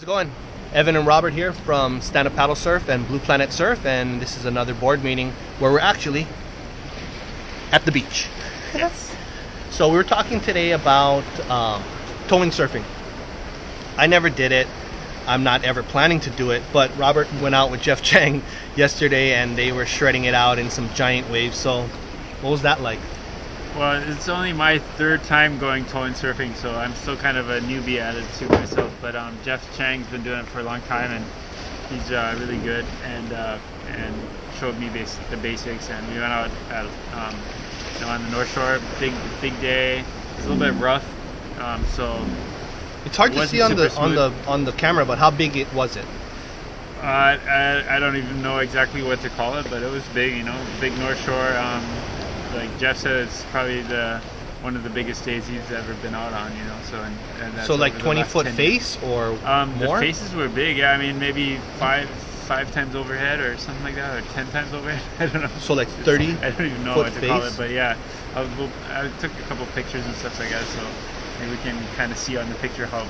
it going? Evan and Robert here from Stand Up Paddle Surf and Blue Planet Surf, and this is another board meeting where we're actually at the beach. Yes. So we were talking today about towing surfing. I never did it. I'm not ever planning to do it, but Robert went out with Jeff Chang yesterday and they were shredding it out in some giant waves. So what was that like? Well, it's only my third time going towing surfing, so I'm still kind of a newbie at it too myself. But Jeff Chang's been doing it for a long time, and he's really good, and showed me the basics. And we went out at, on the North Shore, big day. It's a little bit rough, so it's hard to see on the camera, but how big was it? I don't even know exactly what to call it, but it was big. Big North Shore. Like Jeff said, it's probably one of the biggest days he's ever been out on, so and that's so like 20-foot face or more? The faces were big, yeah. I mean, maybe five times overhead or something like that, or 10 times overhead. I don't know. So like 30. I don't even know what to call it, but yeah, I took a couple pictures and stuff like that, so maybe we can kind of see on the picture how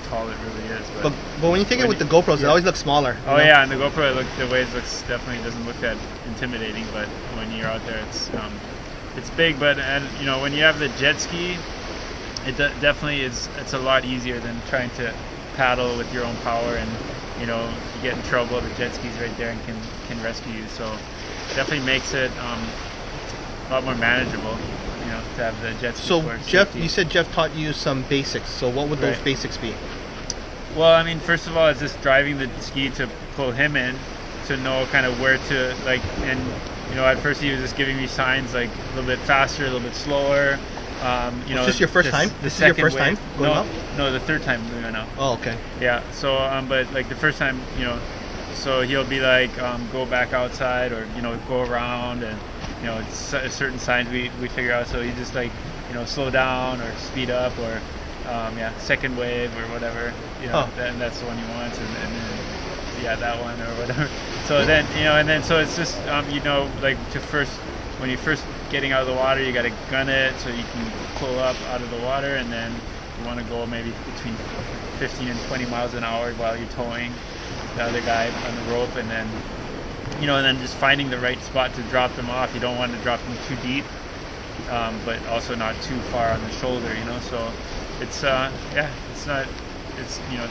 tall it really is. But when you take it with the GoPros, it always looks smaller. Oh yeah, on the GoPro, the waves definitely doesn't look that intimidating, but when you're out there, it's big. But when you have the jet ski, it definitely is. It's a lot easier than trying to paddle with your own power, and if you get in trouble, the jet ski's right there and can rescue you. So it definitely makes it a lot more manageable, to have the jet ski. So Jeff, you said Jeff taught you some basics. So what would those basics be? Well, I mean, first of all, it's just driving the ski to pull him in, to know kind of where to at first he was just giving me signs like a little bit faster, a little bit slower. Is this your first time? This is your first time going out? No, the third time we went out. Oh, okay. Yeah. So, but like the first time, so he'll be like, go back outside, or go around, and certain signs we figure out. So he just like, slow down or speed up, or second wave or whatever. And that's the one he wants, and then that one or whatever. So then so it's just like when you're first getting out of the water, you got to gun it so you can pull up out of the water, and then you want to go maybe between 15 and 20 miles an hour while you're towing the other guy on the rope, and then and then just finding the right spot to drop them off. You don't want to drop them too deep, but also not too far on the shoulder. So it's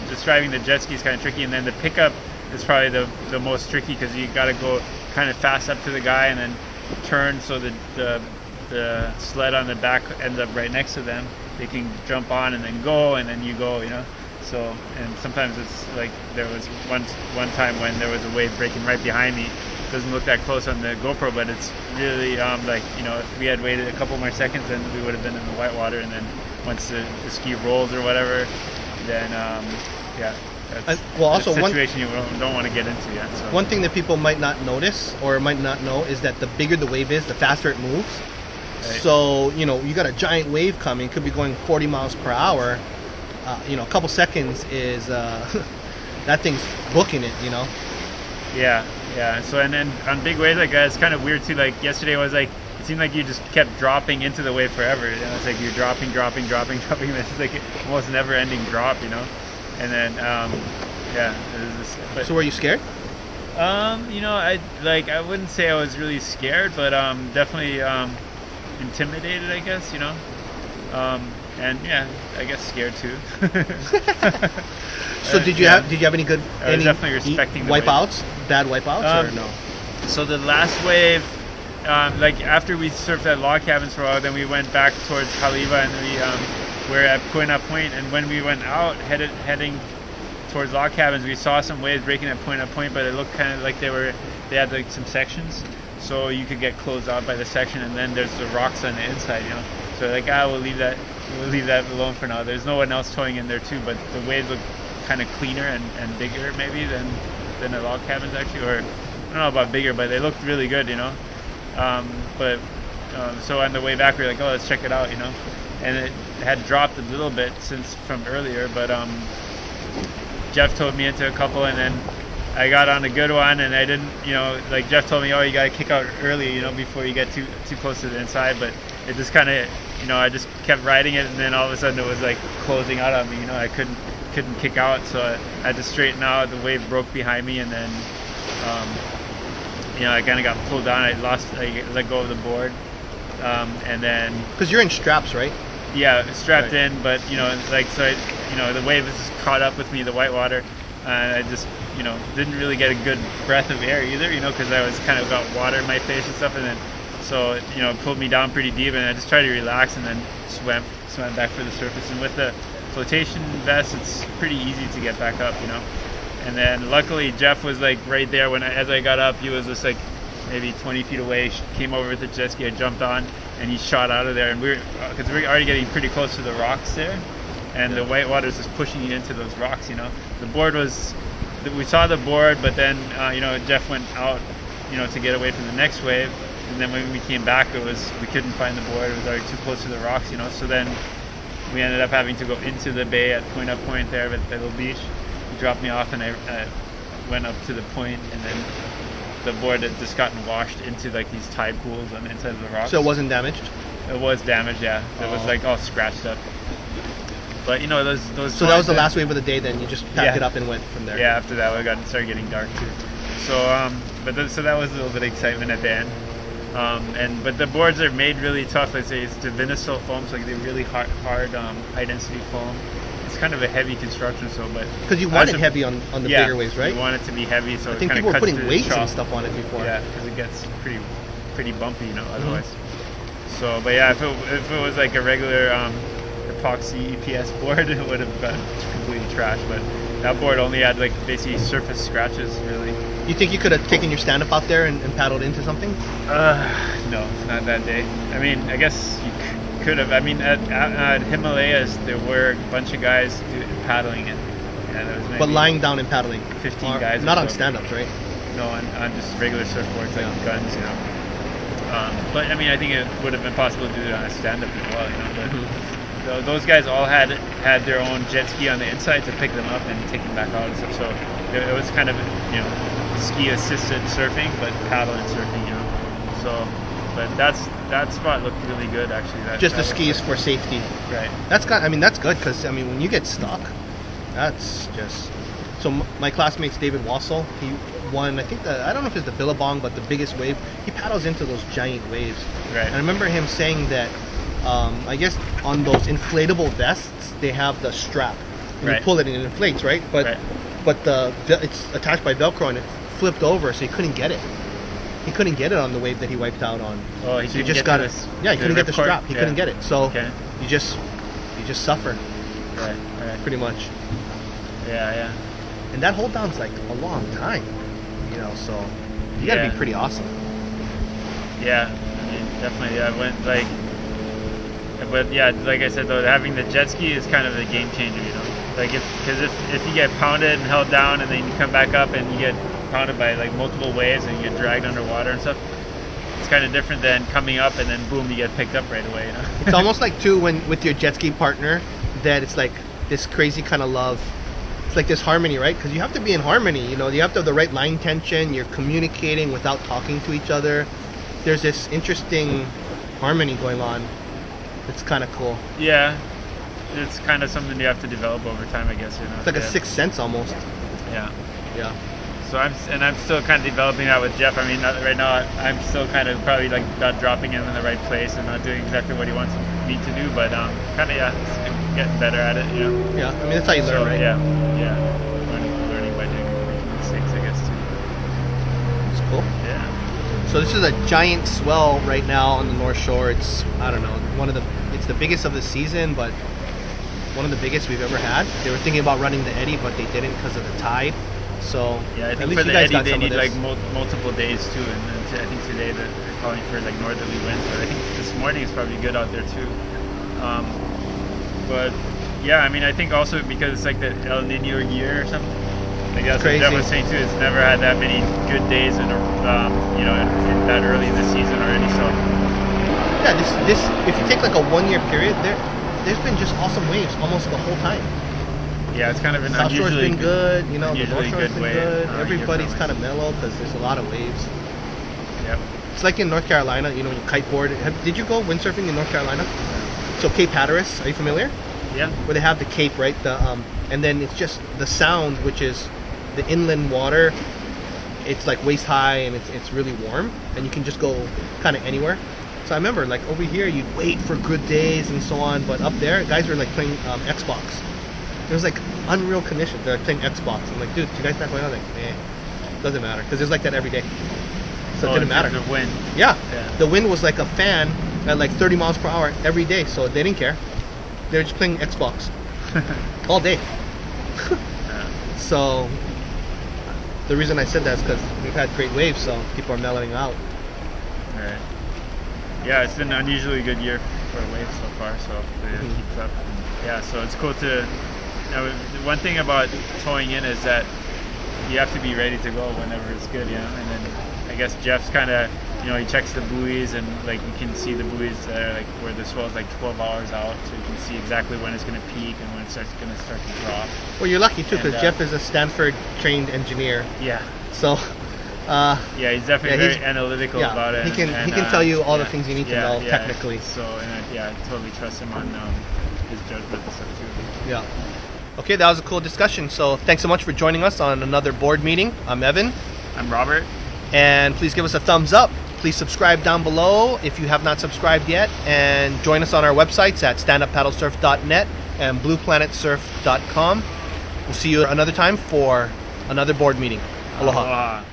just driving the jet ski is kind of tricky, and then the pickup is probably the most tricky, because you got to go kind of fast up to the guy and then turn so that the sled on the back ends up right next to them. They can jump on and then go, and then you go, So, and sometimes it's like there was one time when there was a wave breaking right behind me. It doesn't look that close on the GoPro, but it's really if we had waited a couple more seconds, then we would have been in the white water. And then once the ski rolls or whatever, then that's also a situation you don't want to get into yet. So. One thing that people might not notice or might not know is that the bigger the wave is, the faster it moves. Right. So you got a giant wave coming, could be going 40 miles per hour. A couple seconds is that thing's booking it. Yeah. So and then on big waves like that, it's kind of weird too. Like yesterday was like, it seemed like you just kept dropping into the wave forever. It's like you're dropping. It's like almost never-ending drop. And then so were you scared? I wouldn't say I was really scared, but definitely intimidated, I guess. And I guess scared too. So did you have any good definitely respecting the wipeouts? Bad wipeouts or no? So the last wave, after we surfed at log cabins for a while, then we went back towards Haleiwa, and we were at Poina Point. And when we went out heading towards log cabins, we saw some waves breaking at Poina Point, but it looked kind of like they had like some sections, so you could get closed out by the section, and then there's the rocks on the inside. So like we'll leave that alone for now. There's no one else towing in there too, but the waves look kind of cleaner and bigger maybe than the log cabins actually, or I don't know about bigger, but they looked really good, so on the way back we were like, oh, let's check it out, and it had dropped a little bit from earlier, but Jeff told me into a couple, and then I got on a good one, and I didn't, like Jeff told me, oh, you got to kick out early, before you get too close to the inside, but it just kind of, I just kept riding it, and then all of a sudden it was like closing out on me, I couldn't couldn't kick out, so I had to straighten out. The wave broke behind me, and then I kind of got pulled down. I let go of the board, and then because you're in straps, right? Yeah, strapped Right. in, but the wave was caught up with me, the whitewater, and I just didn't really get a good breath of air either, because I was kind of got water in my face and stuff, and then so it pulled me down pretty deep, and I just tried to relax and then swam back for the surface. And with the flotation vest, it's pretty easy to get back up, And then luckily Jeff was like right there as I got up. He was just like maybe 20 feet away. Came over with the jet ski. I jumped on, and he shot out of there. And because we're already getting pretty close to the rocks there, and the whitewater is just pushing you into those rocks. The board was. We saw the board, but then Jeff went out, to get away from the next wave. And then when we came back, we couldn't find the board. It was already too close to the rocks, So then we ended up having to go into the bay at Point Up Point there at Little Beach. He dropped me off, and I went up to the point, and then the board had just gotten washed into like these tide pools on the inside of the rocks. So it wasn't damaged? It was damaged, yeah. It was like all scratched up. But those. So that was the last wave of the day. Then you just packed it up and went from there. Yeah. After that, it started getting dark too. So so that was a little bit of excitement at the end. But the boards are made really tough. Let's say it's Divinyl foam, so they're really hard high density foam. It's kind of a heavy construction, because you want it heavy on the bigger waves, right? You want it to be heavy, so I think people were putting weights and stuff on it before. Yeah, because it gets pretty bumpy, otherwise. So, but yeah, if it was like a regular epoxy EPS board, it would have been completely trashed. But that board only had like basically surface scratches, really. You think you could have taken your stand-up out there and paddled into something? No, not that day. I mean, I guess you could have. I mean, at Himalayas, there were a bunch of guys paddling it. Yeah, there was maybe But lying down and paddling? 15 guys. Not on stand-ups, right? No, on just regular surfboards, like guns, But I mean, I think it would have been possible to do it on a stand-up as well, But those guys all had their own jet ski on the inside to pick them up and take them back out and stuff. So it was kind of ski assisted surfing, but paddle and surfing, So, but that spot looked really good actually. Just the skis for safety. Right. That's good because when you get stuck, that's just. So my classmate's David Wassel. He won, I think I don't know if it's the Billabong, but the biggest wave. He paddles into those giant waves. Right. And I remember him saying that. I guess on those inflatable vests, they have the strap. And you pull it and it inflates, right? But it's attached by Velcro and it flipped over, so he couldn't get it. He couldn't get it on the wave that he wiped out on. Oh, he so just got it. Yeah, he couldn't get the strap. He couldn't get it. So you just suffer. Right. Pretty much. Yeah. And that hold down's like a long time, So you gotta be pretty awesome. Yeah, I mean, definitely. I went like. But yeah, like I said though, having the jet ski is kind of a game changer, Like if you get pounded and held down, and then you come back up and you get pounded by like multiple waves and you get dragged underwater and stuff, it's kind of different than coming up and then boom, you get picked up right away. It's almost like too when with your jet ski partner that it's like this crazy kind of love. It's like this harmony, right? Because you have to be in harmony. You have to have the right line tension. You're communicating without talking to each other. There's this interesting harmony going on. It's kind of cool. Yeah, it's kind of something you have to develop over time, I guess. It's like a sixth sense almost. Yeah. So I'm still kind of developing that with Jeff. I mean, right now I'm still kind of probably like not dropping him in the right place and not doing exactly what he wants me to do, but kind of getting better at it. Yeah, I mean that's how you learn, right? Yeah. Learning by doing mistakes, I guess too. It's cool. Yeah. So this is a giant swell right now on the North Shore. It's it's the biggest of the season, but one of the biggest we've ever had. They were thinking about running the eddy, but they didn't because of the tide. So yeah, I think at least for you the guys eddy got they some need of this. like multiple days too, and then I think today they're calling for like northerly winds, but I think this morning is probably good out there too. But yeah, I mean I think also because it's like the El Nino year or something. Like that's what Jeff was saying too. It's never had that many good days in in that early in the season already. So yeah, this if you take like a 1 year period, there's been just awesome waves almost the whole time. Yeah, it's kind of an South Shore's been good, the North unusually Shore's been good good. Everybody's kind of mellow because there's a lot of waves. Yep. It's like in North Carolina, you kiteboard. Did you go windsurfing in North Carolina? So Cape Hatteras, are you familiar? Yeah. where they have the cape, right? And then it's just the sound, which is the inland water. It's like waist high and it's really warm, and you can just go kind of anywhere. So I remember, like, over here you'd wait for good days and so on, but up there guys were like playing Xbox. It was like unreal conditions. They're like playing Xbox. I'm like, dude, you guys not going on? Like, doesn't matter, because it's like that every day. So it didn't matter. The wind. Yeah. Yeah. The wind was like a fan at like 30 miles per hour every day, so they didn't care. They were just playing Xbox all day. So the reason I said that is because we've had great waves, so people are mellowing out. Right. Yeah, it's been an unusually good year for waves so far, so hopefully it keeps up. And yeah, so it's cool to. The one thing about towing in is that you have to be ready to go whenever it's good, And then I guess Jeff's kind of, he checks the buoys, and like you can see the buoys that are like where the swell's like 12 hours out, so you can see exactly when it's going to peak and when it's going to start to drop. Well, you're lucky too, because And, Jeff is a Stanford trained engineer. Yeah. So. Yeah, he's definitely very analytical about it. He can tell you all the things you need to know technically. So I totally trust him on his judgment and stuff too. Yeah. Okay, that was a cool discussion. So thanks so much for joining us on another board meeting. I'm Evan. I'm Robert. And please give us a thumbs up. Please subscribe down below if you have not subscribed yet. And join us on our websites at StandUpPaddleSurf.net and BluePlanetSurf.com. We'll see you another time for another board meeting. Aloha. Aloha.